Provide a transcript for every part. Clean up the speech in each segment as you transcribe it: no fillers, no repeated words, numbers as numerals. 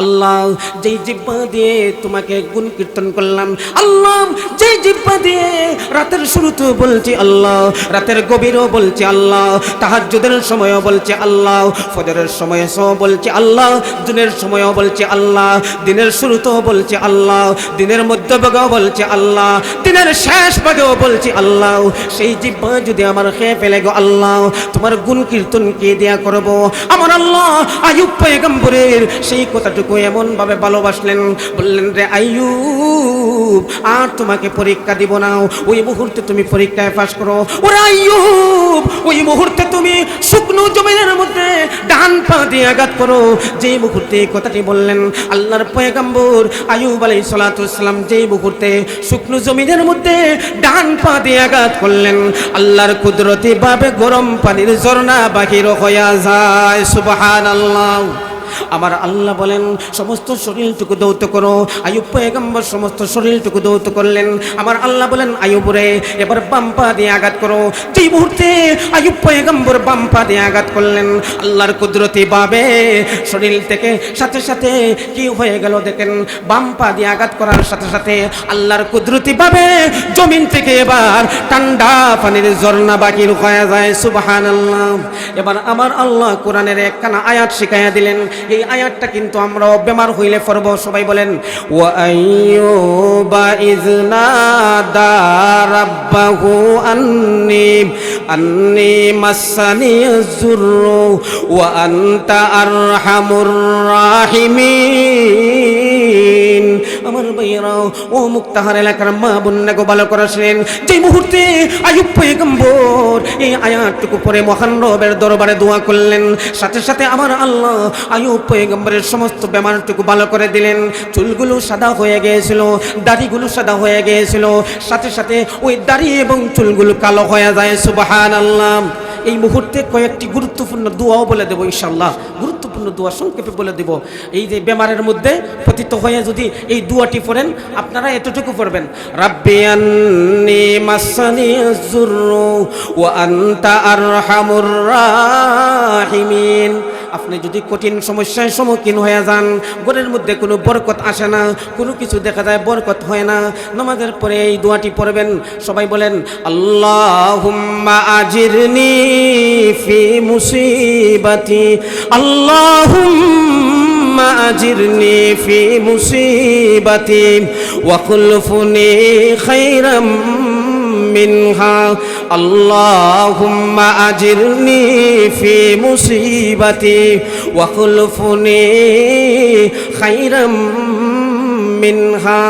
আল্লাহ যেই জিহ্বা দিয়ে তোমাকে গুণ কীর্তন করলাম, আল্লাহ যেই জিহ্বা দিয়ে রাতের শুরুতেও বলছি আল্লাহ, রাতের গভীরও বলছি আল্লাহ, তাহাজ্জুদের সময়ও বলছি আল্লাহ, ফজরের সময়ও বলছি আল্লাহ, দিনের সময়ও বলছি আল্লাহ, দিনের শুরুতেও বলছি আল্লাহ, দিনের মধ্যভাগেও বলছি আল্লাহ, দিনের শেষ ভাগেও বলছি আল্লাহ। সেই জিহ্বা যদি আমার খেয়ে ফেলে গো আল্লাহ, তোমার গুণ কীর্তন কে দেয়া করব? আমার আল্লাহ আইয়ুব পয়গম্বরের সেই কথাটুকু এমন ভাবে ভালোবাসলেন, বললেন রে আইয়ুব আর তোমাকে পরীক্ষা দিব না, ওই মুহূর্তে তুমি পরীক্ষায় পাস করো। ওরে আইয়ুব ওই মুহূর্তে তুমি শুকনো জমিনের মধ্যে ডান পা দিয়ে আঘাত করো। যেই মুহূর্তে এই কথাটি বললেন আল্লাহর পয়গম্বর আইয়ুব আলাইহিস সালাতু ওয়াস সালাম, যেই মুহূর্তে শুকনো জমিনের মধ্যে ডান পা দিয়ে আঘাত করলেন, আল্লাহর কুদরতি ভাবে গরম পানির ঝর্ণা বাহির হইয়া যায়। সুবহানাল্লাহ। আমার আল্লাহ বলেন সমস্ত শরীরটুকু দৌত করো। আইয়ুব পয়গম্বর সমস্ত শরীরটুকু দৌত করলেন। আমার আল্লাহ বলেন আইয়ুব রে এবার বাম পা দিয়ে আঘাত করো। যেই মুহূর্তে আইয়ুব পয়গম্বর বাম পা দিয়ে আঘাত করলেন, আল্লাহর কুদরতি ভাবে শরীর থেকে সাথে সাথে কি হয়ে গেল দেখেন, বাম পা দিয়ে আঘাত করার সাথে সাথে আল্লাহর কুদরতি ভাবে জমিন থেকে এবার ঠান্ডা পানির ঝর্ণা বাহির হয়ে যায়। সুবহানাল্লাহ। এবার আমার আল্লাহ কোরআনের একখানা আয়াত শিখাইয়া দিলেন। এই আয়াতটা কিন্তু আমরা বেমার হইলে পড়ব। সবাই বলেন ওয়া আইয়ুবা ইযনাদা রাব্বাহু আন্নি মাসানিয়াজ যুররু ওয়া আনতা আরহামুর রাহিমিন। আমার ভাইয়েরা ও মুক্তাহার এলাকার মা বোনেরা ভালো করে শুনেন, যে মুহূর্তে আইয়ুব পয়গম্বর এই আয়াতটুকু পড়ে মহান রবের দরবারে দোয়া করলেন, সাথে সাথে আমার আল্লাহ আইয়ুব পয়গম্বরের সমস্ত বেমারটুকু ভালো করে দিলেন। চুলগুলো সাদা হয়ে গিয়েছিল, দাড়িগুলো সাদা হয়ে গিয়েছিল, সাথে সাথে ওই দাড়ি এবং চুলগুলো কালো হয়ে যায়। সুবহানাল্লাহ। এই মুহূর্তে কয়েকটি গুরুত্বপূর্ণ দোয়াও বলে দেবো ইনশাআল্লাহ। গুরুত্বপূর্ণ দোয়া সংক্ষেপে বলে দেব। এই যে বেমারের মধ্যে পতিত হয়ে যদি এই দোয়াটি পড়েন, আপনারা এতটুকু পড়বেন, রাব্বি আন্নি মাসানিয়াজ যুররু ওয়া আনতা আরহামুর রাহিমিন। আপনি যদি কঠিন সমস্যার সম্মুখীন হয়ে যান, ঘরের মধ্যে কোনো বরকত আসে না, কোনো কিছু দেখা যায় বরকত হয় না, নামাজের পরে এই দোয়াটি পড়বেন। সবাই বলেন আল্লাহুম্মা আজিরনি ফি মুসিবাতি, আল্লাহুম্মা আজিরনি ফি মুসিবাতি ওয়া খুলফুনি খায়রাম মিনহা, আল্লাহুম্মা আজিরনি ফি মুসিবাতি ওয়া খুলফুনি খায়রাম মিনহা।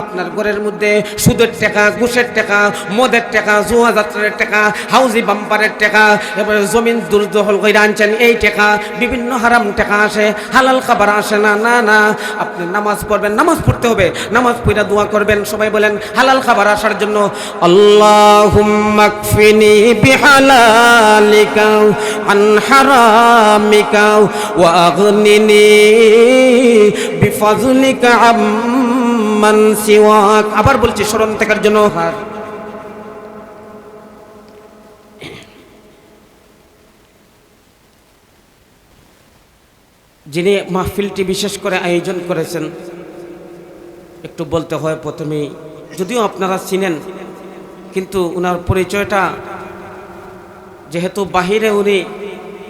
আপনার ঘরের মধ্যে সুদের টাকা, ঘুষের টাকা, মদের টাকা, জুয়া যাত্রার টাকা, হাউজি বাম্পারের টাকা, এবারে জমিন দুর্দখল করে আনছেন, এই টাকা বিভিন্ন হারাম টাকা আসে, হালাল খাবার আসে না। না না, আপনি নামাজ পড়বেন, নামাজ পড়তে হবে, নামাজ পড়ে দোয়া করবেন। সবাই বলেন হালাল খাবার আসার জন্য আল্লাহুম্মা কফিনি বিহালালিকা আন হারামিকা ওয়া আগনিনি বিফাজলিকা আম্মান সিওয়াক। আবার বলছি স্মরণ থাকার জন্য, যিনি মাহফিলটি বিশেষ করে আয়োজন করেছেন, একটু বলতে হয় প্রথমেই, যদিও আপনারা চিনেন কিন্তু ওনার পরিচয়টা, যেহেতু বাহিরে উনি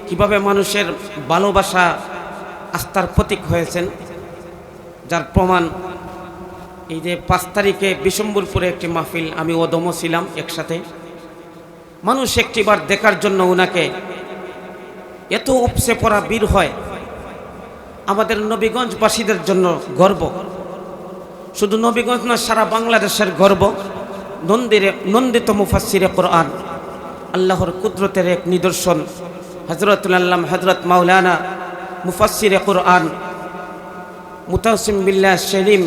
কিভাবে মানুষের ভালোবাসা আস্থার প্রতীক হয়েছেন, যার প্রমাণ এই যে 5 তারিখে বিশম্বরপুরে একটি মাহফিল, আমি ওদম ছিলাম একসাথে। মানুষ একটিবার দেখার জন্য ওনাকে এত উপসে পড়া বীর হয়। আমাদের নবীগঞ্জবাসীদের জন্য গর্ব, শুধু নবীগঞ্জ না সারা বাংলাদেশের গর্ব। নন্দিত মুফাসসিরে কোরআন, আল্লাহর কুদরতের এক নিদর্শন, হযরতুল আল্লামা হযরত মাওলানা মুফাসসিরে কোরআন মুতাসিম বিল্লাহ শরীম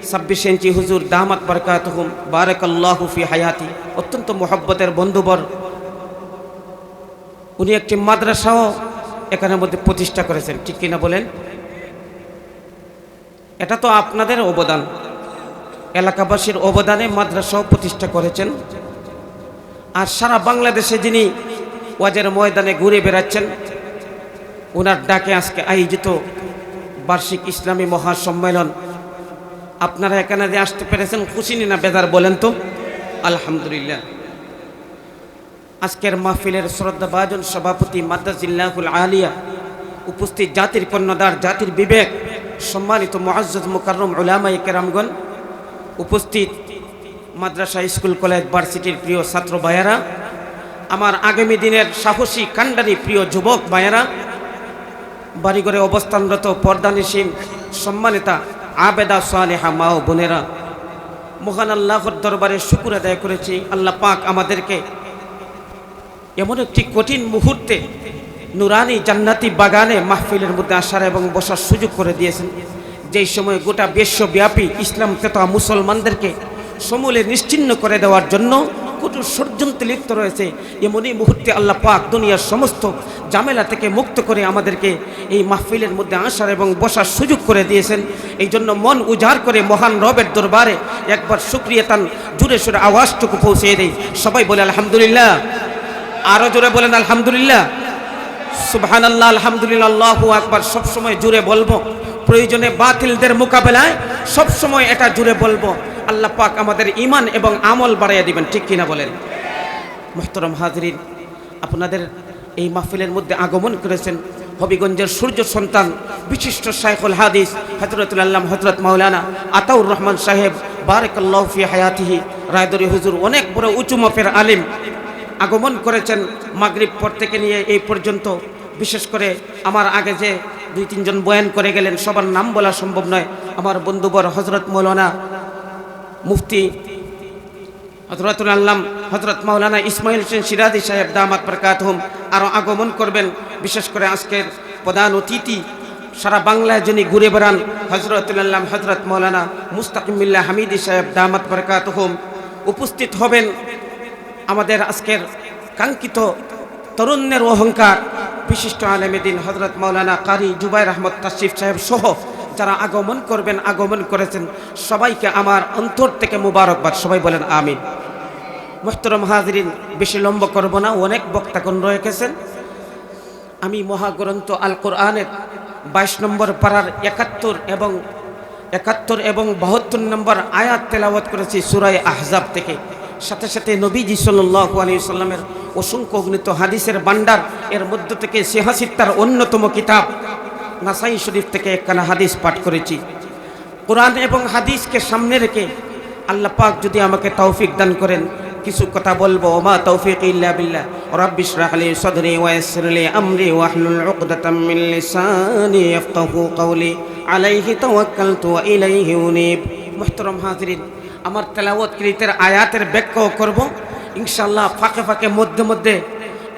26 ইঞ্চি হুজুর দামাত বারাকাতুহুম বারাকাল্লাহু ফি হায়াতি, অত্যন্ত মুহাব্বতের বন্ধুবর। উনি একটি মাদ্রাসাও এখানের মধ্যে প্রতিষ্ঠা করেছেন, ঠিক কিনা বলেন? এটা তো আপনাদের অবদান, এলাকাবাসীর অবদানে মাদ্রাসাও প্রতিষ্ঠা করেছেন। আর সারা বাংলাদেশে যিনি ওয়াজের ময়দানে ঘুরে বেড়াচ্ছেন, ওনার ডাকে আজকে আয়োজিত বার্ষিক ইসলামী মহাসম্মেলন। আপনারা এখানে যে আসতে পেরেছেন খুশি না বেজার বলেন তো? আলহামদুলিল্লাহ। আজকের মাহফিলের শ্রদ্ধাভাজন সভাপতি মাদ্রাজিল্লাহুল আলিয়া, উপস্থিত জাতির কর্ণধার, জাতির বিবেক, সম্মানিত মুআজ্জাজ মুকাররম উলামায়ে কেরামগণ, উপস্থিত মাদ্রাসা, স্কুল, কলেজ, ভার্সিটির প্রিয় ছাত্র ভাইয়েরা, আমার আগামী দিনের সাহসী কাণ্ডারি প্রিয় যুবক ভাইয়েরা, বাড়িঘরে অবস্থানরত পর্দানিসীন সম্মানিতা আবেদা সালেহা মা ও বোনেরা, মহান আল্লাহর দরবারে শুকর আদায় করেছি। আল্লাহ পাক আমাদেরকে এমন একটি কঠিন মুহূর্তে নুরানি জান্নাতি বাগানে মাহফিলের মধ্যে আসার এবং বসার সুযোগ করে দিয়েছেন, যেই সময় গোটা বিশ্বব্যাপী ইসলাম তথা মুসলমানদেরকে সমূলে নিশ্চিহ্ন করে দেওয়ার জন্য কঠোর ষড়যন্ত্রে লিপ্ত রয়েছে। এমনই মুহূর্তে আল্লাহ পাক দুনিয়ার সমস্ত ঝামেলা থেকে মুক্ত করে আমাদেরকে এই মাহফিলের মধ্যে আসার এবং বসার সুযোগ করে দিয়েছেন। এই জন্য মন উজাড় করে মহান রবের দরবারে একবার শুকরিয়া তান জুড়ে সুরে আওয়াজটুকু পৌঁছে দেই। সবাই বলে আলহামদুলিল্লাহ, আরো জোরে বলেন আলহামদুলিল্লাহ, সুবহানাল্লাহ, আলহামদুলিল্লাহ, আল্লাহু আকবার। সবসময় জুড়ে বলবো, প্রয়োজনে বাতিলদের মোকাবেলায় সবসময় এটা জুড়ে বলবো। আল্লাহ পাক আমাদের ঈমান এবং আমল বাড়াইয়া দিবেন, ঠিক কিনা বলেন? মুহতারাম হাজিরিন, আপনাদের এই মাহফিলের মধ্যে আগমন করেছেন হবিগঞ্জের সূর্য সন্তান বিশিষ্ট শাইখুল হাদিস হযরতুল আল্লামা হযরত মাওলানা আতাউর রহমান সাহেব, বারাকাল্লাহু ফি হায়াতিহি, রায়দরি হুজুর, অনেক বড় উঁচু মাপের আলিম আগমন করেছেন মাগরিব পর থেকে নিয়ে এই পর্যন্ত। বিশেষ করে আমার আগে যে 2-3 জন বয়ান করে গেলেন, সবার নাম বলা সম্ভব নয়। আমার বন্ধুবর হযরত মাওলানা মুফতি হযরতুল আল্লামা হযরত মাওলানা ইসমাইল হোসেন সিরাজি সাহেব দামাত বরকাতুহুম আরও আগমন করবেন। বিশেষ করে আজকের প্রধান অতিথি, সারা বাংলায় যিনি ঘুরে বেড়ান, হযরতুল আল্লামা হযরত মাওলানা মুস্তাকিম বিল্লাহ হামিদি সাহেব দামাত বরকাতুহুম উপস্থিত হবেন। আমাদের আজকের কাঙ্ক্ষিত তরুণের অহংকার বিশিষ্ট আলেমে দ্বীন হযরত মাওলানা কারি জুবাইর আহমদ তাশরিফ সাহেব সহ যারা আগমন করবেন, আগমন করেছেন, সবাইকে আমার অন্তর থেকে মুবারকবাদ। সবাই বলেন আমিন। মুহতারাম হাজিরিন, বেশি লম্বা করব না, অনেক বক্তাগণ রয়ে গেছেন। আমি মহাগ্রন্থ আল কোরআনের 22 নম্বর পারার 71 এবং 72 নম্বর আয়াত তেলাওয়াত করেছি সূরা আহজাব থেকে। সাথে সাথে নবীজি সাল্লাল্লাহু আলাইহি ওয়াসাল্লামের অসংখ্য অগণিত হাদিসের ভান্ডার, এর মধ্য থেকে সিহাসিত্তার অন্যতম কিতাব নাসাই শরীফ থেকে একখানা হাদিস পাঠ করেছি। কোরআন এবং হাদিসকে সামনে রেখে আল্লাহ পাক যদি আমাকে তৌফিক দান করেন, কিছু কথা বলবো। ওমা তৌফিক ইল্লা বিল্লাহ, রাব্বি ইশরাহ লি সাদরি ওয়া ইয়াসসির লি আমরি ওয়াহলুল উকদাতাম মিন লিসানি ইয়াফকাহু কওলি আলাইহি তাওয়াক্কালতু ওয়া ইলাইহি উনীব। মুহতারাম হাজিরিন, আমার তেলাওয়াতকৃতের আয়াতের ব্যাখ্যাও করব ইনশাআল্লাহ। ফাঁকে ফাঁকে মধ্যে মধ্যে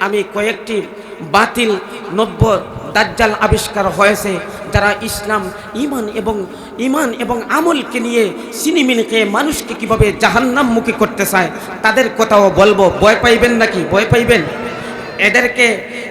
আমি কয়েকটি বাতিল নব্য দাজ্জাল আবিষ্কার হয়েছে, যারা ইসলাম, ঈমান এবং আমলকে নিয়ে সিনেমিনকে মানুষকে কিভাবে জাহান্নামমুখী করতে চায় তাদের কথাও বলবো। ভয় পাইবেন নাকি? ভয় পাইবেন?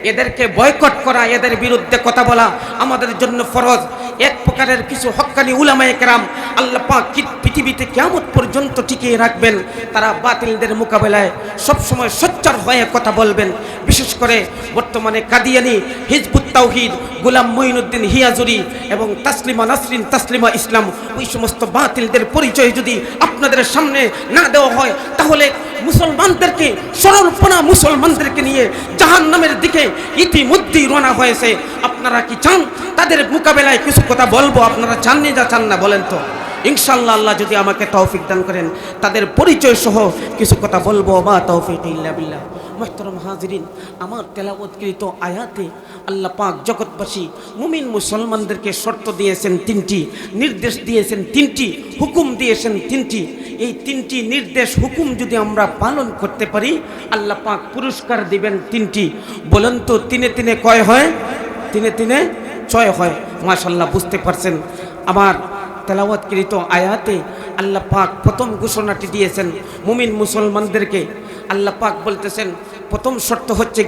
এদেরকে বয়কট করা, এদের বিরুদ্ধে কথা বলা আমাদের জন্য ফরজ। এক প্রকারের কিছু হক্কানি উলামায়ে কেরাম আল্লাহ পাক পৃথিবীতে কিয়ামত পর্যন্ত টিকিয়ে রাখবেন। তারা বাতিলদের মোকাবেলায় সবসময় সোচ্চার হয়ে কথা বলবেন। বিশেষ করে বর্তমানে কাদিয়ানি, হিজবুত তাওহীদ, গোলাম মঈনুদ্দিন হিয়াজুরি এবং তাসলিমা নাসরিন, তাসলিমা ইসলাম, ওই সমস্ত বাতিলদের পরিচয় যদি আপনাদের সামনে না দেওয়া হয়, তাহলে মুসলমানদেরকে, সরলপনা মুসলমানদেরকে নিয়ে জাহান্নামের দিকে ইতিমধ্যেই রওনা হয়েছে। আপনারা কি চান তাদের মোকাবেলায় কিছু কথা বলবো? আপনারা চাননি যা চান না বলেন তো? ইনশাআল্লাহ আল্লাহ যদি আমাকে তৌফিক দান করেন, তাদের পরিচয় সহ কিছু কথা বলবো। মা তৌফিক ইল্লা বিল্লাহ। মুহতারাম হাজিরিন, আমার তেলাওয়াতকৃত আয়াতে আল্লাহ পাক জগৎবাসী মুমিন মুসলমানদেরকে শর্ত দিয়েছেন 3টি, নির্দেশ দিয়েছেন 3টি, হুকুম দিয়েছেন 3টি। এই 3টি নির্দেশ হুকুম যদি আমরা পালন করতে পারি, আল্লাহ পাক পুরস্কার দিবেন 3টি। বলেন তো, 3 কয় হয়? 3 6 হয়। মাশাআল্লাহ, বুঝতে পারছেন। আমার তেলাওয়াতকৃত আয়াতে আল্লাহ পাক প্রথম ঘোষণাটি দিয়েছেন মুমিন মুসলমানদেরকে। আল্লাহ পাক বলতেছেন, প্রথম শর্ত হচ্ছে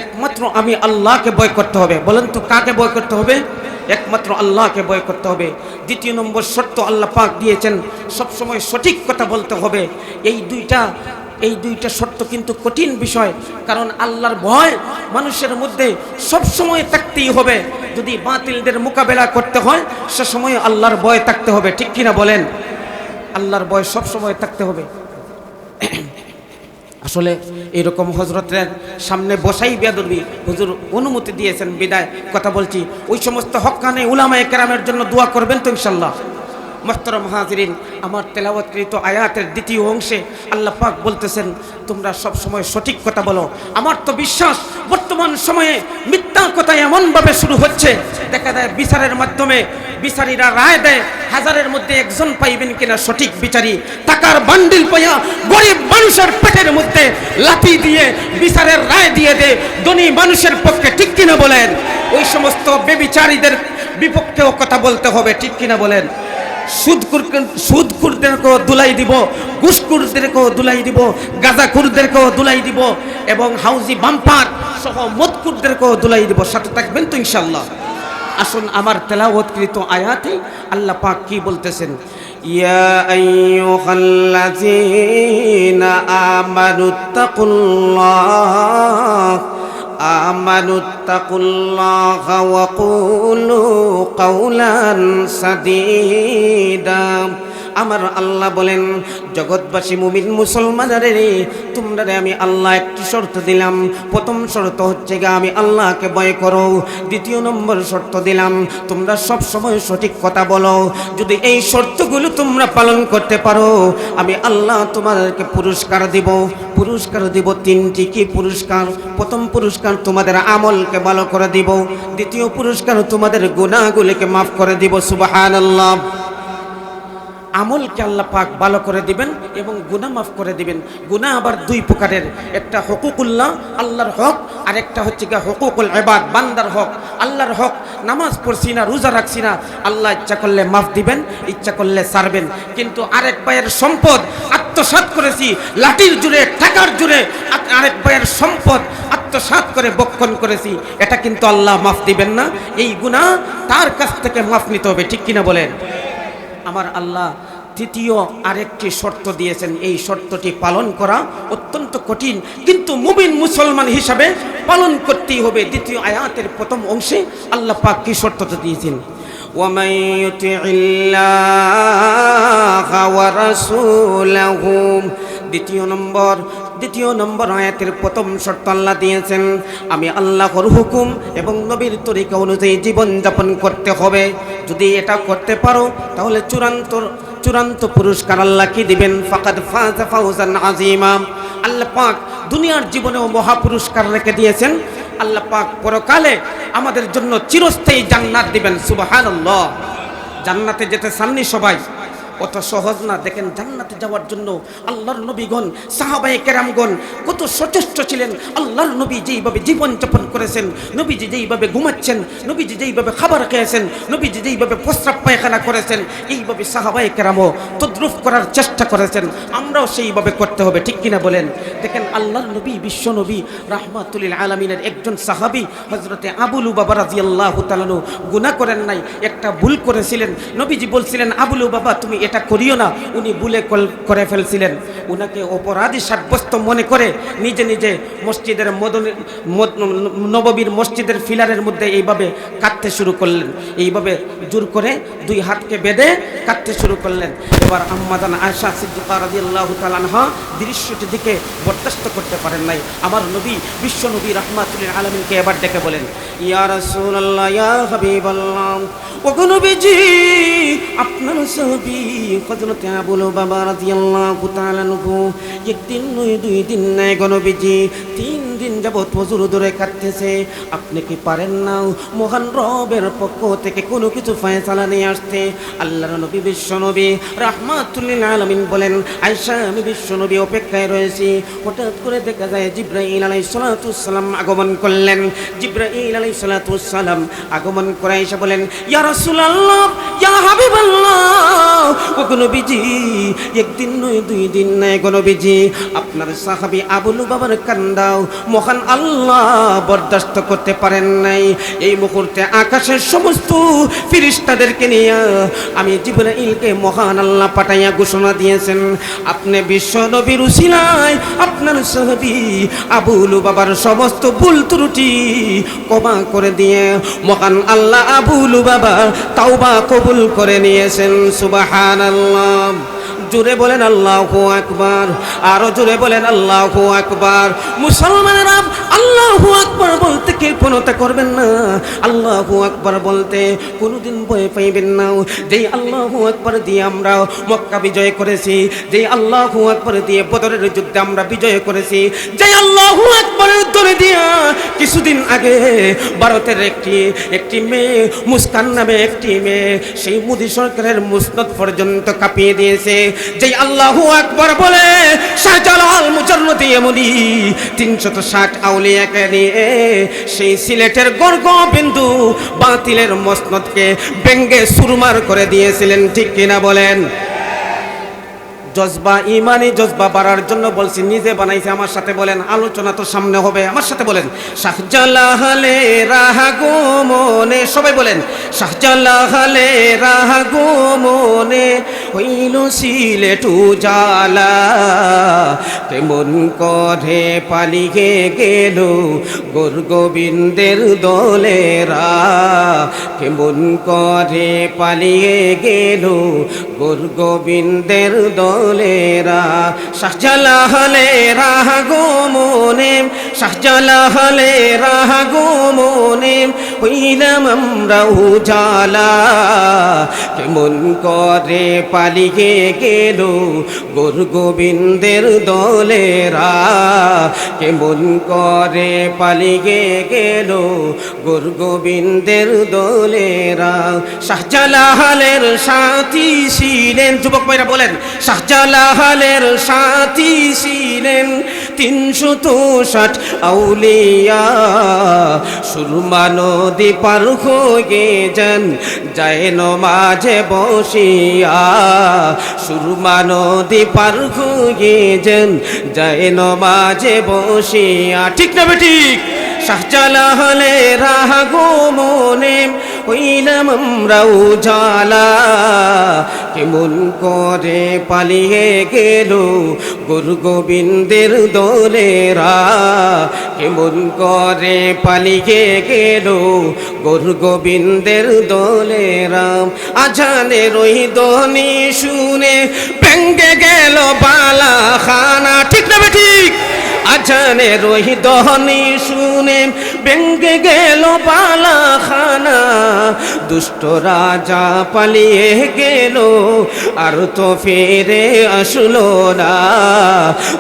একমাত্র আমি আল্লাহকে ভয় করতে হবে। বলেন তো, কাকে ভয় করতে হবে? একমাত্র আল্লাহকে ভয় করতে হবে। দ্বিতীয় নম্বর শর্ত আল্লাহ পাক দিয়েছেন, সবসময় সঠিক কথা বলতে হবে। এই দুইটা এই দুইটা শর্ত কিন্তু কঠিন বিষয়, কারণ আল্লাহর ভয় মানুষের মধ্যে সব সময় থাকতেই হবে। যদি বাতিলদের মোকাবেলা করতে হয় সে সময় আল্লাহর ভয় থাকতে হবে, ঠিক কিনা বলেন? আল্লাহর ভয় সব সময় থাকতে হবে। আসলে এরকম হজরতের সামনে বসাই বেয়াদবি হুজুর অনুমতি দিয়েছেন বিদায় কথা বলছি। ওই সমস্ত হক্কানে উলামায়ে কেরামের জন্য দোয়া করবেন তো ইনশাআল্লাহ। মুহতারাম হাজিরিন, আমার তেলাওয়াতকৃত আয়াতের দ্বিতীয় অংশে আল্লাহ পাক বলতেছেন তোমরা সব সময় সঠিক কথা বলো। আমার তো বিশ্বাস বর্তমান সময়ে মিথ্যা কথা এমনভাবে শুরু হচ্ছে, দেখা যায় বিচারের মাধ্যমে বিচারীরা রায় দেয়, হাজারের মধ্যে একজন পাইবেন কিনা সঠিক বিচারী। টাকার বান্ডিল পাইয়া গরিব মানুষের পেটের মধ্যে লাথি দিয়ে বিচারের রায় দিয়ে দেয় ধনী মানুষের পক্ষে, ঠিক কিনা বলেন? ওই সমস্ত বেবিচারীদের বিপক্ষেও কথা বলতে হবে, ঠিক কিনা বলেন? সুদখুরদেরকেও দুলাই দিব, ঘুষখুরদেরকেও দুলাই দিব, গাঁজাখুরদেরকেও দুলাই দিব এবং হাউজি বাম্পার সহ মদখুরদেরকেও দুলাই দিব। সাথে থাকবেন তো ইনশাআল্লাহ। আসুন আমার তেলাওয়াতকৃত আয়াতে আল্লাহ পাক কি বলতেছেন, ইয়া আইয়ুহাল্লাযীনা আমানুত্তাকুল্লাহ ওয়া কুলু কাওলান সাদীদা। আমার আল্লাহ বলেন, জগৎবাসী মুমিন মুসলমানরে তোমরা আমি আল্লাহ একটি শর্ত দিলাম। প্রথম শর্ত হচ্ছে আমি আল্লাহকে ভয় করো। দ্বিতীয় নম্বর শর্ত দিলাম তোমরা সব সময় সঠিক কথা বলো। যদি এই শর্তগুলো তোমরা পালন করতে পারো আমি আল্লাহ তোমাদেরকে পুরস্কার দিব। পুরস্কার দিব তিনটি। কি পুরস্কার? প্রথম পুরস্কার তোমাদের আমলকে ভালো করে দিব, দ্বিতীয় পুরস্কার তোমাদের গুনাহগুলোকে মাফ করে দিব। সুবহানাল্লাহ। আমলকে আল্লাহ পাক ভালো করে দিবেন এবং গুনাহ মাফ করে দিবেন। গুনাহ আবার দুই প্রকারের, একটা হুকুকুল্লাহ আল্লাহর হক, আর একটা হচ্ছে গিয়ে হুকুকুল ইবাদ বান্দার হক। আল্লাহর হক নামাজ পড়ছি না, রোজা রাখছি না, আল্লাহ ইচ্ছা করলে মাফ দিবেন, ইচ্ছা করলে ছাড়বেন। কিন্তু আরেক ভাইয়ের সম্পদ আত্মসাৎ করেছি লাঠির জোরে, টাকার জোরে, আরেক ভাইয়ের সম্পদ আত্মসাৎ করে বক্ষণ করেছি, এটা কিন্তু আল্লাহ মাফ দিবেন না। এই গুনাহ তার কাছ থেকে মাফ নিতে হবে, ঠিক কিনা বলেন? আমার আল্লাহ তৃতীয় আরেকটি শর্ত দিয়েছেন, এই শর্তটি পালন করা অত্যন্ত কঠিন, কিন্তু মুমিন মুসলমান হিসাবে পালন করতেই হবে। দ্বিতীয় আয়াতের প্রথম অংশে আল্লাহ পাক কি শর্তটা দিয়েছেন, ওয়ামান ইউতিইল্লাহা ওয়া রাসূলাহু। দ্বিতীয় নম্বর আয়াতের প্রথম শর্ত আল্লাহ দিয়েছেন আমি আল্লাহর হুকুম এবং নবীর তরিকা অনুযায়ী জীবনযাপন করতে হবে। যদি এটা করতে পারো তাহলে চূড়ান্ত পুরস্কার আল্লাহ কি দিবেন, ফাকাদ ফাযা ফাওজান আযীমা। আল্লাহ পাক দুনিয়ার জীবনেও মহা পুরস্কার রেখে দিয়েছেন। আল্লাহ পাক পরকালে আমাদের জন্য চিরস্থায়ী জান্নাত দিবেন। সুবহানাল্লাহ। জান্নাতে যেতে চাননি সবাই? অত সহজ না। দেখেন জান্নাতে যাওয়ার জন্য আল্লাহর নবীগণ সাহাবায়ে কেরামগণ কত সচেষ্ট ছিলেন। আল্লাহর নবী যেইভাবে জীবনযাপন করেছেন, নবীজি যেইভাবে ঘুমাচ্ছেন, নবীজি যেইভাবে খাবার খেয়েছেন, নবীজি যেইভাবে প্রস্রাব পায়খানা করেছেন, এইভাবে সাহাবায়ে কেরামও তদ্রুপ করার চেষ্টা করেছেন। আমরাও সেইভাবে করতে হবে, ঠিক কিনা বলেন? দেখেন আল্লাহর নবী বিশ্ব নবী রাহমাতুল লিল আলামিনের একজন সাহাবী হযরতে আবু লুবাবা রাদিয়াল্লাহু তাআলা গুনাহ করেন নাই, একটা ভুল করেছিলেন। নবীজি বলছিলেন আবু লুবাবা তুমি এটা করিও না। উনি ভুলে করে ফেলছিলেন। উনাকে অপরাধী সাব্যস্ত মনে করে নিজে নিজে মসজিদের নববীর মসজিদের ফিলারের মধ্যে এইভাবে কাঁদতে শুরু করলেন। এইভাবে জোর করে দুই হাতকে বেঁধে কাঁদতে শুরু করলেন। এবার আম্মাজান আয়েশা সিদ্দিকা রাদিয়াল্লাহু তাআলা আনহা দৃশ্যটি দিকে বরদাস্ত করতে পারেন নাই। আমার নবী বিশ্ব নবী রাহমাতুল লিল আলামিনকে এবার ডেকে বলেন, ইয়া রাসূলুল্লাহ, ইয়া হাবিবাল্লাহ, ওগো নবীজি আপনার সাহাবী হযরত আবু লুবাবা রাদিয়াল্লাহু তাআলা আনহু একদিন নয়, দুই দিন নয় গো নবীজি, 3 দিন যাবত হুজুর ধরে কাঁদতেছে। আপনি কি পারেন না মহান রবের পক্ষ থেকে কোনো কিছু ফয়সালা নিয়ে আসতে? আল্লাহর নবী বিশ্ব নবী রাহমাতুল লিল আলামিন বলেন, আয়েশা আমি বিশ্ব নবী অপেক্ষায় রয়েছি। হঠাৎ করে দেখা যায় জিবরাইল আলাইহিস সালাম আগমন করলেন। জিবরাইল আলাইহিস সালাম আগমন করে আয়েশা বলেন, ইয়া রাসূলুল্লাহ, ইয়া হাবিবাল্লাহ, ও গো নবীজি, একদিন নয় দুই দিন নয় গো নবীজি, আপনার সাহাবী আবু লুবাবার কান্দাও মহান আল্লাহ বরদাস্ত করতে পারেন নাই। এই মুহূর্তে আকাশের সমস্ত ফেরেশতাদেরকে নিয়ে আমি জিবরাইলকে মহান আল্লাহ পাঠাইয়া ঘোষণা দিয়েছেন, আপনি বিশ্ব নবীর উসিলায় আপনার সাহাবী আবু লুবাবার সমস্ত ভুল ত্রুটি ক্ষমা করে দিয়ে মহান আল্লাহ আবু লুবাবার তাওবা কবুল করে নিয়েছেন। সুবহানাল্লাহ। জোরে বলেন আল্লাহু আকবার, আরো জোরে বলেন আল্লাহু আকবার। মুসলমানেরা, আল্লাহু আকবার বলতে কৃপণতা করবেন না, আল্লাহু আকবার বলতে কোনোদিন ভয় পাইবেন না। যেই আল্লাহু আকবার দিয়ে আমরা মক্কা বিজয় করেছি, যেই আল্লাহু আকবার দিয়ে বদরের যুদ্ধে আমরা বিজয় করেছি, যেই আল্লাহু আকবারের দরে দিয়া কিছুদিন আগে ভারতের একটি মেয়ে, মুস্কান নামে একটি মেয়ে, সেই মোদী সরকারের মুসনদ পর্যন্ত কাঁপিয়ে দিয়েছে। যেই আল্লাহু আকবার বলে শাহজালাল মুজাররদি এমনি 360 আউলিয়াকে নিয়ে সেই সিলেটের গর্গ বিন্দু বাতিলের মসনদকে ব্যঙ্গে সুরমার করে দিয়েছিলেন, ঠিক কিনা বলেন? জজবা, ইমানি জজবা বাড়ার জন্য বলছি, নিজে বানাইছে। আমার সাথে বলেন, আলোচনা তো সামনে হবে, আমার সাথে বলেন, শাহজালালে রাহাগো মনে, সবাই বলেন, শাহজালালে রাহাগো মনে হইল সিলেট উজালা, কেমন করে পালিয়ে গেল গোর গোবিন্দের দলেরা, কেমন করে পালিয়ে গেল গোর গোবিন্দের দলেরা। শাহজালালে রাহাগো মনে, শাহজালালে রাহাগো মনে হইলাম আমরা উজালা, কেমন করে পালিয়ে গেল গোর গোবিন্দের দলেরা, কেমন করে পালিয়ে গেল গোর গোবিন্দের দলেরা। শাহজালালের সাথী ছিলেন, যুবক ভাইরা বলেন, শাহজালালের সাথী ছিলেন 360 আউলিয়া, সুরমা নদী পার হয়ে যান যায় নমাজে বসিয়া, সুরমা নদী পার হয়ে যান যায় নমাজে বসিয়া, ঠিক না বেঠিক? শাহজালালে রাহাগো মনে হইলাম আমরা উজালা, কেমন করে পালিয়ে গেল গোর গোবিন্দের দলেরা, কেমন করে পালিয়ে গেল গোর গোবিন্দের দলেরা। আজানের ওই ধ্বনি শুনে ভেঙ্গে গেল বালাখানা, ঠিক না বেঠিক? আজানের ওই ধ্বনি শুনে ভেঙ্গে গেল বালাখানা, দুষ্ট রাজা পালিয়ে গেল আর তো ফিরে আসলো না,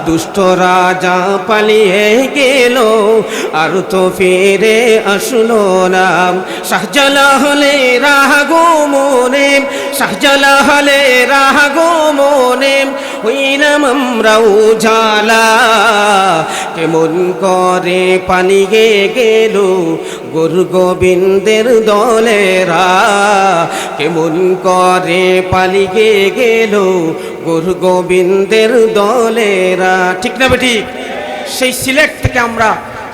দুষ্ট রাজা পালিয়ে গেল আর তো ফিরে আসলো না। শাহজালালে রাহাগো মনে, শাহজালালে রাহাগো মনে হইলাম আমরা উজালা, কেমন করে পালিয়ে গেল গোর গোবিন্দের দলেরা, কেমন করে পালিয়ে গেল গোর গোবিন্দের দলেরা, ঠিক না বেঠিক? সেই সিলেট থেকে আমরা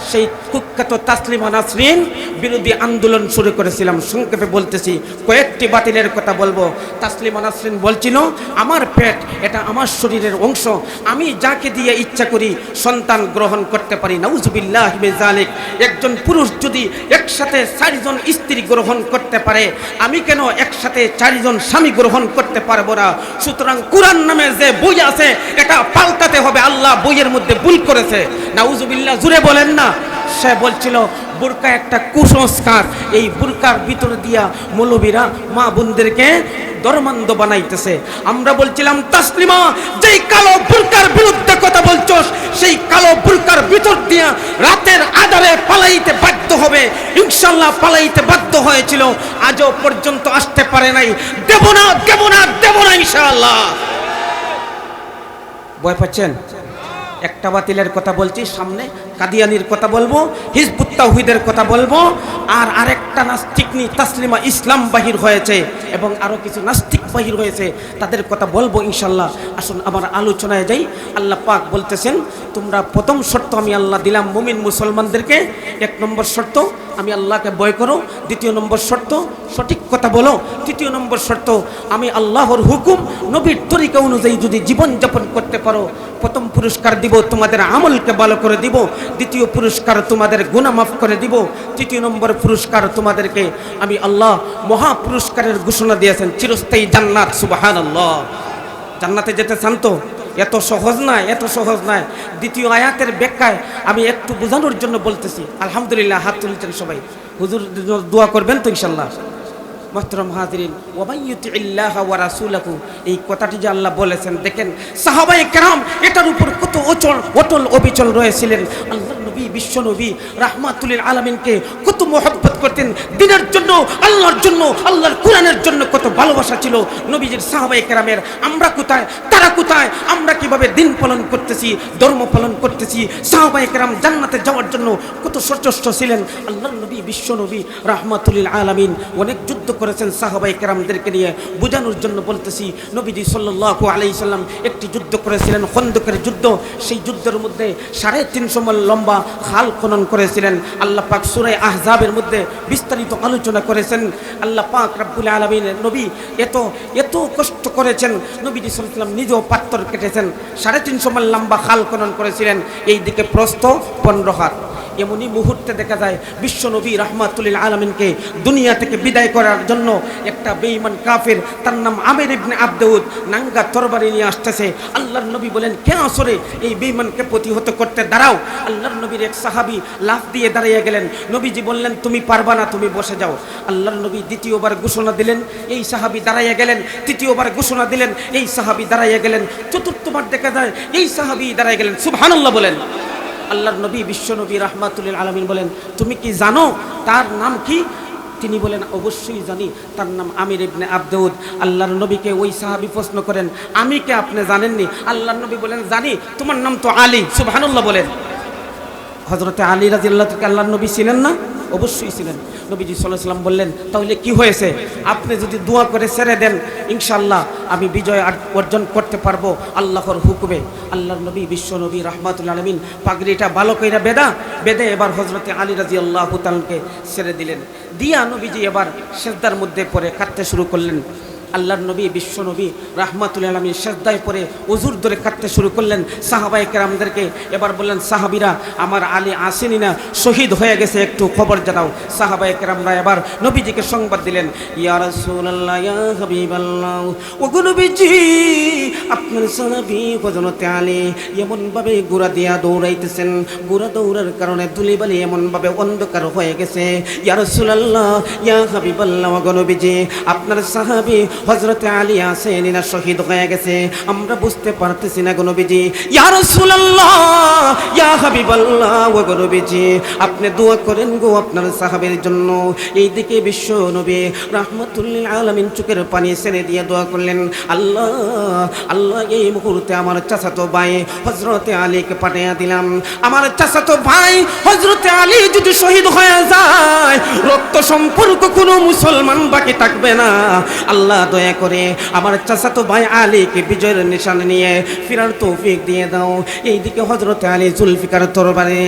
সেই কুখ্যাত তাসলিমা নাসরিন বিরোধী আন্দোলন শুরু করেছিলাম। সংক্ষেপে বলতেছি, কয়েকটি বাতিলের কথা বলবো। তাসলিমা নাসরিন বলছিল, আমার পেট এটা আমার শরীরের অংশ, আমি যাকে দিয়ে ইচ্ছা করি সন্তান গ্রহণ করতে পারি। নাউজুবিল্লাহ মিন যালিক। একজন পুরুষ যদি একসাথে 4 জন স্ত্রী গ্রহণ করতে পারে, আমি কেন একসাথে 4 জন স্বামী গ্রহণ করতে পারবো না? সুতরাং কুরআন নামে যে বই আছে এটা পাল্টাতে হবে, আল্লাহ বইয়ের মধ্যে ভুল করেছে। নাউজুবিল্লাহ, জুড়ে বলেন না। সে বলছিল বুরকা একটা কুসংস্কার, এই বুরকার ভিতর দিয়া মৌলবীরা মা বোনদেরকে ধর্মান্ধ বানাইতেছে। আমরা বলছিলাম, তাসলিমা যেই কালো বুরকার বিরুদ্ধে কথা বলছস, সেই কালো বুরকার ভিতর দিয়া রাতের আধারে পালাইতে বাধ্য হবে। ইনশাআল্লাহ পালাইতে বাধ্য হয়েছিল, আজও পর্যন্ত আসতে পারে নাই। দেব না, দেব না, দেব না ইনশাআল্লাহ। ভয় পাচ্ছেন? একটা বাতিলের কথা বলছি, সামনে কাদিয়ানির কথা বলবো, হিজবুত তাওহীদের কথা বলবো, আর আরেকটা নাস্তিকনি তাসলিমা ইসলাম বাহির হয়েছে এবং আরও কিছু নাস্তিক বাহির হয়েছে, তাদের কথা বলবো ইনশাল্লাহ। আসুন আমার আলোচনায় যাই। আল্লাহ পাক বলতেছেন, তোমরা প্রথম শর্ত আমি আল্লাহ দিলাম মুমিন মুসলমানদেরকে। 1 নম্বর শর্ত, আমি আল্লাহকে ভয় করো। 2 নম্বর শর্ত, সঠিক কথা বলো। 3 নম্বর শর্ত, আমি আল্লাহর হুকুম নবীর তরিকা অনুযায়ী যদি জীবনযাপন করতে পারো, প্রথম পুরস্কার দিব তোমাদের আমলকে ভালো করে দিব। 2 পুরস্কার তোমাদের গুনাহ মাফ করে দিব। 3 নম্বর পুরস্কার তোমাদেরকে আমি আল্লাহ মহা পুরস্কারের ঘোষণা দিয়েছেন, চিরস্থায়ী জান্নাত। সুবহানাল্লাহ। জান্নাতে যেতে চান তো? এত সহজ নয়, এত সহজ নয়। 2 আয়াতের ব্যাখ্যায় আমি একটু বোঝানোর জন্য বলতেছি। আলহামদুলিল্লাহ, হাত তুলছেন সবাই। হুজুর দোয়া করবেন তো ইনশাল্লাহ? মুহতারাম হাজিরিন, ওয়া মান ইউতিইল্লাহ ওয়া রাসূলাহু, এই কথাটি যে আল্লাহ বলেছেন, দেখেন সাহাবায়ে কেরাম এটার উপর কত অটল অবিচল রয়েছিলেন। আল্লাহর নবী, বিশ্ব নবী রাহমাতুল লিল আলামিনকে কত মহব্বত করতেন। দিনের জন্য, আল্লাহর জন্য, আল্লাহর কোরআনের জন্য কত ভালোবাসা ছিল নবীজির, সাহাবায়ে কেরামের। আমরা কোথায়, তারা কোথায়? আমরা কিভাবে দিন পালন করতেছি, ধর্ম পালন করতেছি? সাহাবায়ে কেরাম জান্নাতে যাওয়ার জন্য কত সচেষ্ট ছিলেন। আল্লাহর নবী, বিশ্ব নবী রাহমাতুল লিল আলামিন অনেক যুদ্ধ করেছেন সাহাবায়ে কেরামদেরকে নিয়ে। বোঝানোর জন্য বলতেছি, নবীজি সাল্লাল্লাহু আলাইহি সাল্লাম একটি যুদ্ধ করেছিলেন, খন্দকের যুদ্ধ। সেই যুদ্ধের মধ্যে 350 মাইল লম্বা খাল খনন করেছিলেন। আল্লাহ পাক সূরা আহজাবের মধ্যে বিস্তারিত আলোচনা করেছেন। আল্লাহ পাক রব্বুল আলামিনের নবী এত কষ্ট করেছেন, নবীজি সাল্লাল্লাহু আলাইহি সাল্লাম নিজেও পাথর কেটেছেন। 350 মাইল লম্বা খাল খনন করেছিলেন। এই দিকে প্রস্থ 15 হাত। এমনই মুহূর্তে দেখা যায় বিশ্ব নবী রাহমাতুল লিল আলামিনকে দুনিয়া থেকে বিদায় করার জন্য একটা বেঈমান কাফের, তার নাম আমির ইবনে আবদউদ, নাঙ্গা তরবারি নিয়ে আসতেছে। আল্লাহর নবী বলেন, কে আসরে এই বেঈমানকে প্রতিহত করতে? দাঁড়াও। আল্লাহর নবীর এক সাহাবী লাফ দিয়ে দাঁড়িয়ে গেলেন। নবীজি বললেন, তুমি পারবা না, তুমি বসে যাও। আল্লাহর নবী দ্বিতীয়বার ঘোষণা দিলেন, এই সাহাবী দাঁড়িয়ে গেলেন। তৃতীয়বার ঘোষণা দিলেন, এই সাহাবী দাঁড়িয়ে গেলেন। চতুর্থবার দেখা যায় এই সাহাবী দাঁড়িয়ে গেলেন। সুবহানাল্লাহ বলেন। আল্লাহর নবী, বিশ্ব নবী রাহমাতুল লিল আলামিন বলেন, তুমি কি জানো তার নাম কি? তিনি বলেন, অবশ্যই জানি, তার নাম আমির ইবনে আবদউদ। আল্লাহর নবীকে ওই সাহাবী প্রশ্ন করেন, আমি কে, আপনি জানেননি? আল্লাহর নবী বলেন, জানি, তোমার নাম তো আলী। সুবহানাল্লাহ বলেন। হযরতে আলী রাদিয়াল্লাহু তাআলা আল্লাহর নবী ছিলেন না? অবশ্যই ছিলেন। নবীজি সাল্লাল্লাহু আলাইহি ওয়াসাল্লাম বললেন, তাহলে কি হয়েছে? আপনি যদি দোয়া করে ছেড়ে দেন, ইনশাআল্লাহ আমি বিজয় অর্জন করতে পারবো আল্লাহর হুকুমে। আল্লাহর নবী, বিশ্ব নবী রাহমাতুল আলামিন পাগড়িটা ভালো কইরা বেঁধে এবার হযরতে আলী রাদিয়াল্লাহু তাআলাকে ছেড়ে দিলেন। দিয়া নবীজি এবার সিজদার মধ্যে পড়ে কাঁদতে শুরু করলেন। আল্লাহর নবী, বিশ্ব নবী রাহমাতুল আলামিন সিজদায় পড়ে ওযুর ধরে কাঁদতে শুরু করলেন। সাহাবায়ে কেরামদেরকে এবার বললেন, সাহাবীরা, আমার আলী আসেনি না, শহীদ হয়ে গেছে, একটু খবর জানাও। সাহাবায়ে কেরামরা এবার নবীজিকে সংবাদ দিলেন, ইয়া রাসূলুল্লাহ, ইয়া হাবিবাল্লাহ, ওগো নবীজি, আপনার সাহাবী হযরতে আলী এমনভাবে ঘোড়া দিয়া দৌড়াইতেছেন, ঘোড়া দৌড়ার কারণে ধুলিবালি এমনভাবে অন্ধকার হয়ে গেছে। ইয়া রাসূলুল্লাহ, ইয়া হাবিবাল্লাহ, ওগো নবীজি, আপনার সাহাবী হযরতে আলী আসেনি না, শহীদ হয়ে গেছে, আমরা বুঝতে পারতেছি না গো নবীজি। ইয়া রাসূলুল্লাহ, ইয়া হাবিবাল্লাহ, ওগো নবীজি, আপনি দোয়া করেন গো আপনার সাহাবীর জন্য। এইদিকে বিশ্ব নবী রাহমাতুল লিল আলামিন চোখের পানি ছেড়ে দিয়ে দোয়া করলেন, আল্লাহ, আল্লাহ, এই মুহূর্তে আমার চাচাতো ভাই হযরতে আলীকে পাঠিয়ে দিলাম। আমার চাচাতো ভাই হযরতে আলী যদি শহীদ হয়ে যায়, রক্ত সম্পর্ক কোনো মুসলমান বাকি থাকবে না। আল্লাহ দয়া করে আমার চাচাতো ভাই আলীকে বিজয়ের নিশান নিয়ে ফিরার তৌফিক দিয়ে দাও। এইদিকে হযরতে আলী জুলফিকার তরবারি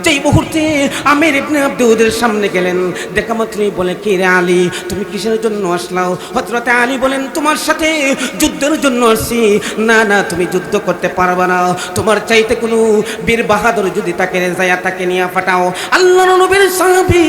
যেই মুহূর্তে আমির ইবনে আবদউদের সামনে গেলেন, দেখা মাত্রই বলে, কে রে আলী, তুমি কিসের জন্য আসলাও? হযরতে আলী বলেন, তোমার সাথে যুদ্ধের জন্য আসছি। না না, তুমি যুদ্ধ করতে পারবে না, তোমার চাইতে কোনো বীর বাহাদুর যদি তাকে যায় তাকে নিয়ে পাঠাও। আল্লাহর নবীর সাহাবী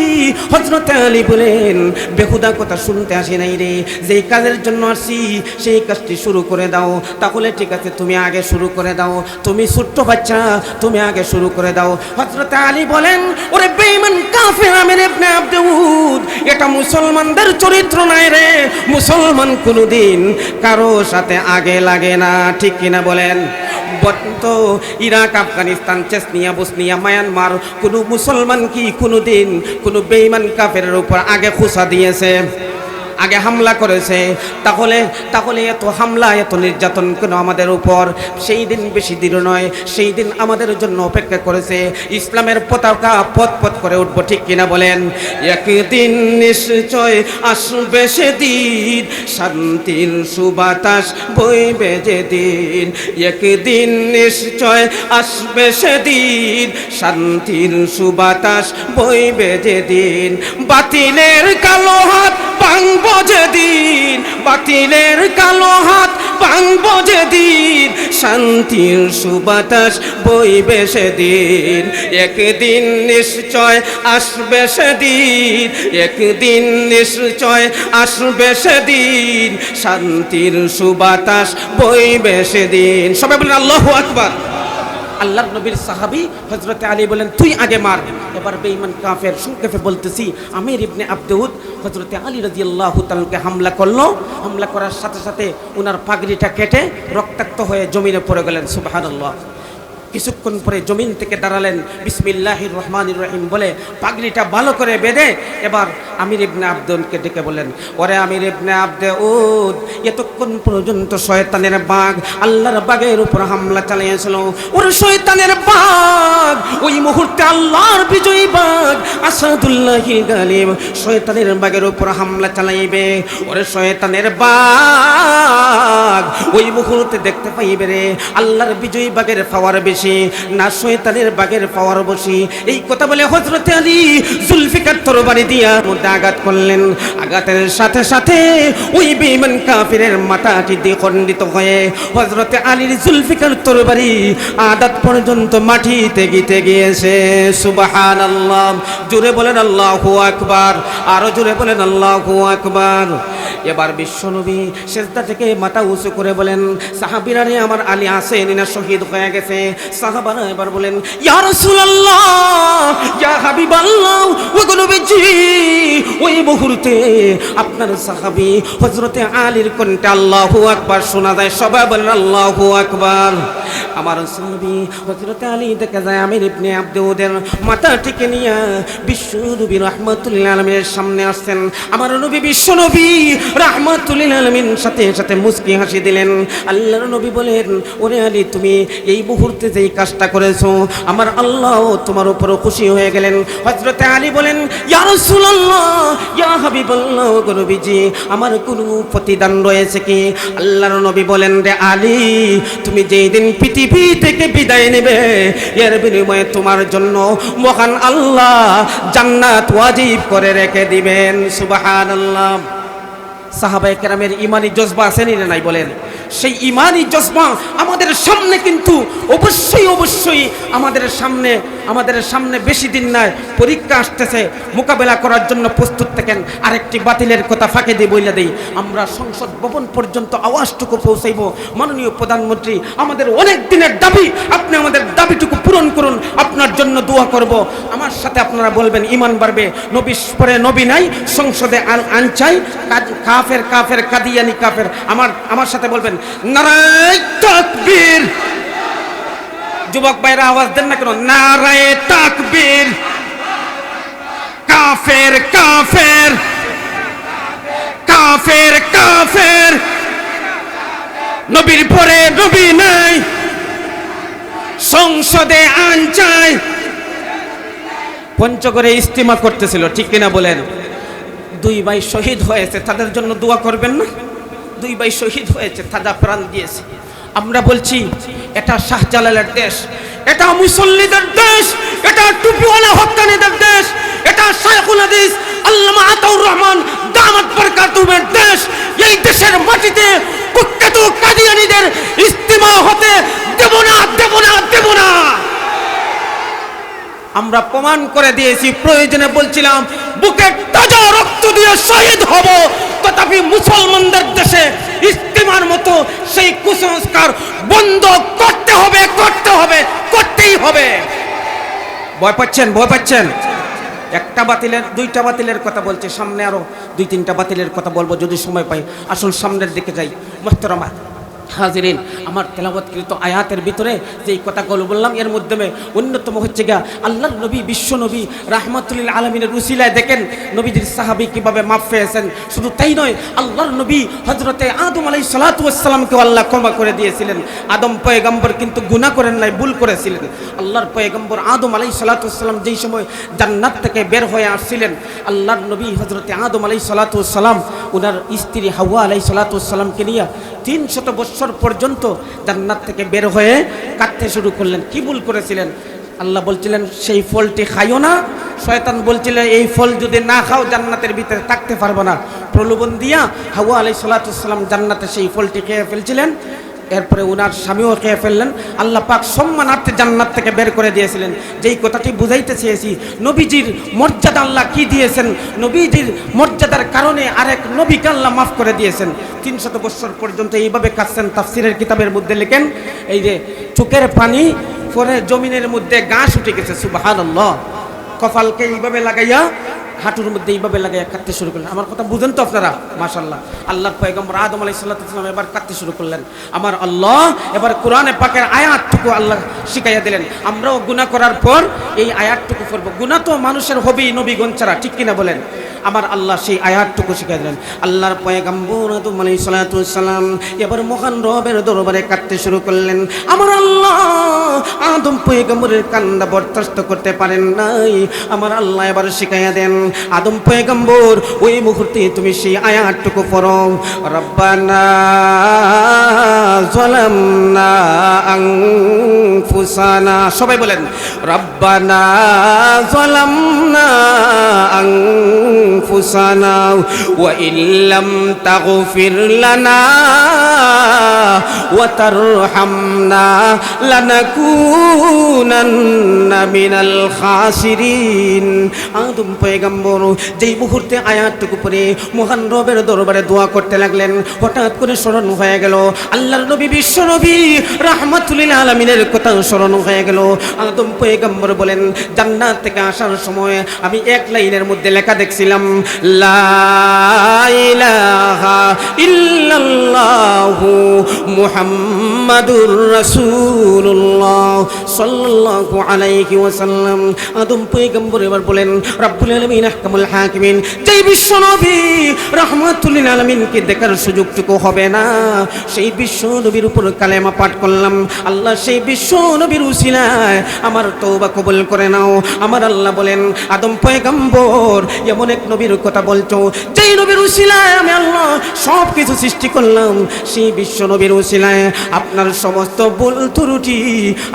হযরতে আলী বলেন, বেহুদা কথা শুনতে আসি নাই রে, যেই কাজের জন্য আসছি সেই কাজটি শুরু করে দাও। তাহলে ঠিক আছে, তুমি আগে শুরু করে দাও, তুমি ছোট্ট বাচ্চা, তুমি আগে শুরু করে দাও। হযরতে আলী বলেন, ওরে বেঈমান কাফের আমির ইবনে আবদউদ, এটা মুসলমানদের চরিত্র নাই রে। মুসলমান কোনোদিন কারো সাথে আগে লাগে না, ঠিক কিনা বলেন? তো Iraq, Afghanistan, Chechnya, Bosnia, Myanmar, কোনো মুসলমান কি কোনোদিন কোনো বেঈমান কাফেরের উপর আগে খোঁচা দিয়েছে? আগে হামলা করেছে, তাহলে তাহলে এত হামলা এত নির্যাতন কেন আমাদের উপর? সেই দিন বেশি দূর নয়, সেই দিন আমাদের জন্য অপেক্ষা করেছে। ইসলামের পতাকা পথ পথ করে উঠবো, ঠিক কিনা বলেন? একদিন নিশ্চয় আসবে সেদিন, শান্তির সুবাতাস বইবে যেদিন। একদিন নিশ্চয় আসবে সেদিন, শান্তির সুবাতাস বইবে যেদিন। বাতিলের কালো হাত ভাঙবো যেদিন, বাতিলের কালো হাত ভাঙবো যেদিন, শান্তির সুবাতাস বইবে সেদিন। একদিন নিশ্চয় আসবে সেদিন, একদিন নিশ্চয় আসবে সেদিন, শান্তির সুবাতাস বইবে সেদিন। সবাই বলেন আল্লাহু আকবার। আল্লাহর নবীর সাহাবী হযরত আলী বলেন, তুই আগে মার। এবার বেঈমান কাফের, সংক্ষেপে বলতেছি, আমির ইবনে আবদউদ হযরত আলী রাদিয়াল্লাহু তাআলাকে হামলা করলো। হামলা করার সাথে সাথে ওনার পাগড়িটা কেটে রক্তাক্ত হয়ে জমিনে পড়ে গেলেন। সুবহানাল্লাহ। কিছুক্ষণ পরে জমিন থেকে দাঁড়ালেন, বিসমিল্লাহির রহমানির রহিম বলে পাগড়িটা ভালো করে বেঁধে এবার আমির ইবনে আবদউদকে ডেকে বলেন, ওরে আমির ইবনে আবদউদ, এতক্ষণ পর্যন্ত শয়তানের বাঘ আল্লাহর বাঘের উপর হামলা চালিয়েছিল। ওরে শয়তানের বাঘ, ওই মুহূর্তে আল্লাহর বিজয়ী বাঘ আসাদুল্লাহি গালিব শয়তানের বাঘের উপর হামলা চালাইবে। ওরে শয়তানের বাঘ ওই মুহূর্তে দেখতে পাইবে রে আল্লাহর বিজয়ী বাঘের পাওয়ার বেশি না শয়তানের বাঘের পাওয়ার বেশি। এই কথা বলে হযরত আলী জুলফিকার তরবারি দিয়া মধ্যে আঘাত করলেন। আঘাতের সাথে সাথে ওই বেঈমান কাফিরের মাথাটি দ্বিখণ্ডিত হয়ে হযরত আলীর জুলফিকার তরবারি আদাত পর্যন্ত মাটিতে গিতে গিয়েছে। সুবহানাল্লাহ। জোরে বলেন আল্লাহু আকবার, আরো জোরে বলেন আল্লাহু আকবার। এবার বিশ্বনবী সিজদা থেকে মাথা উঁচু করে বলেন, সাহাবীরা রে, আমার আলী আসেন না শহীদ হয়ে গেছে? সাহাবারা এবার বলেন, ইয়া রাসূলুল্লাহ, ইয়া হাবিবাল্লাহ, ও নবীজি, ওই মুহূর্তে আপনার সাহাবী হযরতে আলীর কণ্ঠে আল্লাহু আকবার শোনা যায়। সবাই বলেন আল্লাহু আকবার। আমার সাহাবী হযরতে আলী দেখা যায় আমির ইবনে আবদউদের মাথা টিকে নিয়ে বিশ্বনবী রাহমাতুল লিল আলামিনের সামনে আসছেন। আমার নবী বিশ্বনবী রাহমাতুল লিল আলামিন সাথে সাথে মুস্কি হাসি দিলেন। আল্লাহর নবী বলেন, ওরে আলী, তুমি এই মুহূর্তে যেই কাজটা করেছো আমার আল্লাহ তোমার উপর খুশি হয়ে গেলেন। হযরতে আলী বলেন, ইয়া রাসূলুল্লাহ, ইয়া হাবিবাল্লাহ, গো নবীজি, আমার কোনো প্রতিদান রয়েছে কি? আল্লাহর নবী বলেন, রে আলী, তুমি যেই দিন পৃথিবী থেকে বিদায় নেবে এর বিনিময়ে তোমার জন্য মহান আল্লাহ জান্নাত ওয়াজিব করে রেখে দিবেন। সুবহানাল্লাহ। সাহাবায়ে কেরামের ঈমানি জজবা আছে না নাই বলেন? সেই ঈমানি জজবা আমাদের সামনে কিন্তু অবশ্যই অবশ্যই আমাদের সামনে বেশি দিন নাই, পরীক্ষা আসতেছে, মোকাবেলা করার জন্য প্রস্তুত থাকেন। আরেকটি বাতিলের কথা ফাঁকে দিয়ে বইলা দেই, আমরা সংসদ ভবন পর্যন্ত আওয়াজটুকু পৌঁছাইব। মাননীয় প্রধানমন্ত্রী, আমাদের অনেক দিনের দাবি, আপনি আমাদের দাবিটুকু পূরণ করুন, আপনার জন্য দোয়া করব। আমার সাথে আপনারা বলবেন, ঈমান বাড়বে। নবী পরে নবী নাই, সংসদে আইন চাই, কাফের কাফের কাদিয়ানি কাফের। আমার সাথে বলবেন, নারায়ে তাকবীর। যুবক ভাইরা আওয়াজ দেন না কেন? নারায়ে তাকবীর। কাফের কাফের কাফের কাফের। নবীর পরে নবী নাই, সংসদে আইন চাই। পঞ্চগড়ে ইস্তিমা করতেছিল, ঠিক কিনা বলেন? দুই ভাই শহীদ হয়েছে, তাদের জন্য দোয়া করবেন না? দুই ভাই শহীদ হয়েছে, তাজা প্রাণ দিয়েছে। আমরা বলছি, এটা শাহজালালের দেশ, এটা মুসল্লিদের দেশ, এটা টুপিওয়ালা হক্কানীদের দেশ, এটা শাইখুল হাদিস আল্লামা আতাউর রহমান দামাত বরকাতুহুমের দেশ। এই দেশের মাটিতে কুখ্যাত কাদিয়ানীদের ইস্তিমা হতে দেব না, দেব না, দেব না। আমরা প্রমাণ করে দিয়েছি, প্রয়োজনে বলছিলাম বুকের তাজা রক্ত দিয়ে শহীদ হব, তথাপি মুসলমানদের দেশে ইস্তিমার মতো সেই কুসংস্কার বন্ধ করতে হবে, করতে হবে, করতেই হবে। ভয় পাচ্ছেন? ভয় পাচ্ছেন? একটা বাতিলের, দুইটা বাতিলের কথা বলছে, সামনে আরো দুই তিনটা বাতিলের কথা বলবো যদি সময় পাই। আসুন সামনের দিকে যাই। মুহতারামা হাজিরিন, আমার তেলাওয়াতকৃত আয়াতের ভিতরে যেই কথাগুলো বললাম এর মাধ্যমে অন্যতম হচ্ছে গিয়া আল্লাহর নবী, বিশ্ব নবী রাহমাতুল লিল আলামিনের উসিলায় দেখেন নবীজির সাহাবী কিভাবে মাফ পেয়েছেন। শুধু তাই নয়, আল্লাহর নবী হযরতে আদম আলাইহিস সালাতু ওয়াস সালামকে আল্লাহ ক্ষমা করে দিয়েছিলেন। আদম পয়গম্বর কিন্তু গুনাহ করেন নাই, ভুল করেছিলেন। আল্লাহর পয়গম্বর আদম আলাইহিস সালাতু ওয়াস সালাম যেই সময় জান্নাত থেকে বের হয়ে আসছিলেন, আল্লাহর নবী হযরতে আদম আলাইহিস সালাতু ওয়াস সালাম ওনার স্ত্রী হাওয়া আলাইহিস সালাতু ওয়াস সালামকে নিয়ে 300 বছর পর্যন্ত জান্নাত থেকে বের হয়ে কাঁদতে শুরু করলেন। কি ভুল করেছিলেন? আল্লাহ বলছিলেন সেই ফলটি খাইও না। শয়তান বলছিল এই ফল যদি না খাও জান্নাতের ভিতরে থাকতে পারবো না। প্রলোভন দিয়া হাওয়া আলাইহিস সালাতু ওয়াস সালাম জান্নাতে সেই ফলটি খেয়ে ফেলছিলেন। এরপরে ওনার স্বামীও খেয়ে ফেললেন। আল্লাহ পাক সম্মানার্থে জান্নাত থেকে বের করে দিয়েছিলেন। যেই কথাটি বুঝাইতে চেয়েছি, নবীজির মর্যাদা আল্লাহ কি দিয়েছেন, নবীজির মর্যাদার কারণে আরেক নবীকে আল্লাহ মাফ করে দিয়েছেন। 300 বছর পর্যন্ত এইভাবে কাটছেন। তাফসীরের কিতাবের মধ্যে লেখেন এই যে চোখের পানি পরে জমিনের মধ্যে ঘাস উঠে গেছে। সুবহানাল্লাহ। কপালকে এইভাবে লাগাইয়া হাঁটুর মধ্যে এইভাবে লাগাইয়া কাটতে শুরু করলেন। আমার কথা বুঝেন তো আপনারা? মাশাআল্লাহ। আল্লাহর পয়গম্বর আদম আলাইহিস সালাতু ওয়াস সালাম এবার কাটতে শুরু করলেন। আমার আল্লাহ এবার কোরআনে পাকের আয়াতটুকু আল্লাহ শিখাইয়া দিলেন। আমরাও গুনাহ করার পর এই আয়াতটুকু পড়ব। গুনাহ তো মানুষের হবেই নবীগণ ছাড়া, ঠিক কিনা বলেন? আমার আল্লাহ সেই আয়াতটুকু শিখাই দিলেন। আল্লাহর পয়গম্বর আদম আলাইহিস সালাতু ওয়াস সালাম এবার মহান রবের দরবারে কাটতে শুরু করলেন। আমার আল্লাহ আদম পয়গম্বরের কান্না বরদাস্ত করতে পারেন নাই। আমার আল্লাহ এবার শিখাইয়া দেন, আদম পয়গম্বর ওই মুহূর্তে তুমি সেই আয়াতটুকু পড়ো, রব্বানা যালামনা আনফুসানা। সবাই বলেন, রব্বানা যালামনা আনফুসানা ওয়া ইল্লাম তাগফির লানা ওয়া তারহামনা লানাকুনান্না মিনাল খাসিরিন। আদম পয়গম্বর যেই মুহূর্তে আয়াতটুকু পড়ে মহান রবের দরবারে দোয়া করতে লাগলেন, হঠাৎ করে স্মরণ হয়ে গেল আল্লাহর নবী, বিশ্ব নবী রাহমাতুল লিল আলামিনের কথা স্মরণ হয়ে গেল। আদম পয়গম্বর বলেন, জান্নাত থেকে আসার সময় আমি এক লাইনের মধ্যে লেখা দেখছিলাম, লা ইলাহা ইল্লাল্লাহু মুহাম্মাদুর রাসূলুল্লাহ সাল্লাল্লাহু আলাইহি ওয়াসাল্লাম। আদম পয়গম্বর এবার বলেন, রব্বুল আলামিন আহকামুল হাকিমিন, যেই বিশ্ব নবী রাহমাতুল লিল আলামিনকে দেখার সুযোগটুকু হবে না, সেই বিশ্ব নবীর উপর কালেমা পাঠ করলাম। আল্লাহ সেই বিশ্ব নবীর উসিলায় আমার তওবা কবুল করে নাও। আমার আল্লাহ বলেন, আদম পয়গম্বর এমন এক নবীর কথা বলছো যেই নবীর উসিলায় আমি আল্লাহ সব কিছু সৃষ্টি করলাম। সেই বিশ্ব নবীর উসিলায় আপনার সমস্ত ভুল ত্রুটি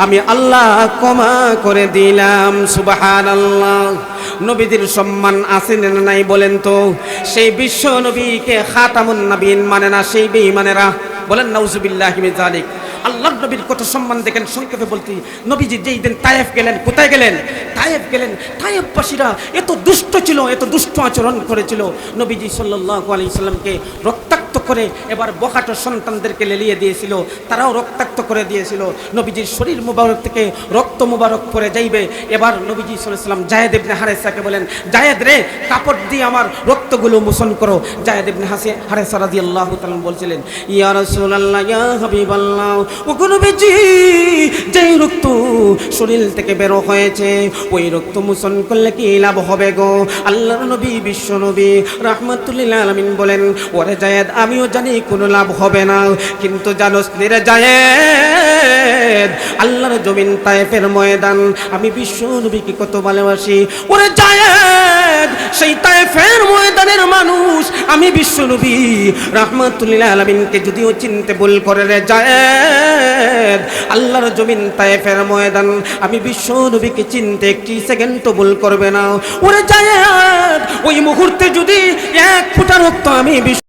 আমি আল্লাহ ক্ষমা করে দিলাম। সুবহানাল্লাহ। নবীদের সম্মান আছে না নাই বলেন তো? সেই বিশ্ব নবীকে খাতামুন নবীন মানে না সেই বেঈমানেরা, বলেন নাউজুবিল্লাহি মিন যালিক। আল্লাহর নবীর কত সম্মান দেখেন। সংক্ষেপে বলতে, নবীজি যেই দিন তায়েফ গেলেন, কোথায় গেলেন? তায়েফ গেলেন। তায়েফবাসীরা এত দুষ্ট ছিল, এত দুষ্ট আচরণ করেছিল, নবীজি সাল্লাল্লাহু আলাইহি সাল্লামকে রক্তাক্ত করে এবার বখাটো সন্তানদেরকে লেলিয়ে দিয়েছিল, তারাও রক্তাক্ত করে দিয়েছিল। নবীজির শরীর মুবারক থেকে রক্ত মুবারক পড়ে যাইবে। এবার নবীজি সাল্লাল্লাহু আলাইহি সাল্লাম জায়েদ ইবনে হারেসাকে বলেন, জায়েদ রে, কাপড় দিয়ে আমার রক্তগুলো মোচন করো। জায়েদ ইবনে হারেসা রাদিয়াল্লাহু তাআলা বলছিলেন, ইয়া রাসূলুল্লাহ, ইয়া হাবিবাল্লাহ, ও নবীজি, যেই রক্ত শরীর থেকে বের হয়েছে ওই রক্ত মোচন করলে কি লাভ হবে গো? আল্লাহর নবী, বিশ্ব নবী রাহমাতুল লিল আলামিন বলেন, ওরে জায়েদ, আমিও জানি কোনো লাভ হবে না, কিন্তু জানোস রে জায়েদ, আল্লাহর জমিন তায়েফের ময়দান আমি বিশ্ব নবীকে কত ভালোবাসি। ওরে জায়েদ, সেই তায়েফের ময়দানের মানুষ আমি বিশ্ব নবী রাহমাতুল লিল আলামিনকে যদিও চিনতে ভুল করে রে জায়েদ, আল্লাহর জমিন তায়েফের ময়দান আমি বিশ্ব নবীকে চিনতে একটি সেকেন্ড তো ভুল করবে না। ওরে জায়েদ, ওই মুহূর্তে যদি এক ফোঁটা রক্ত আমি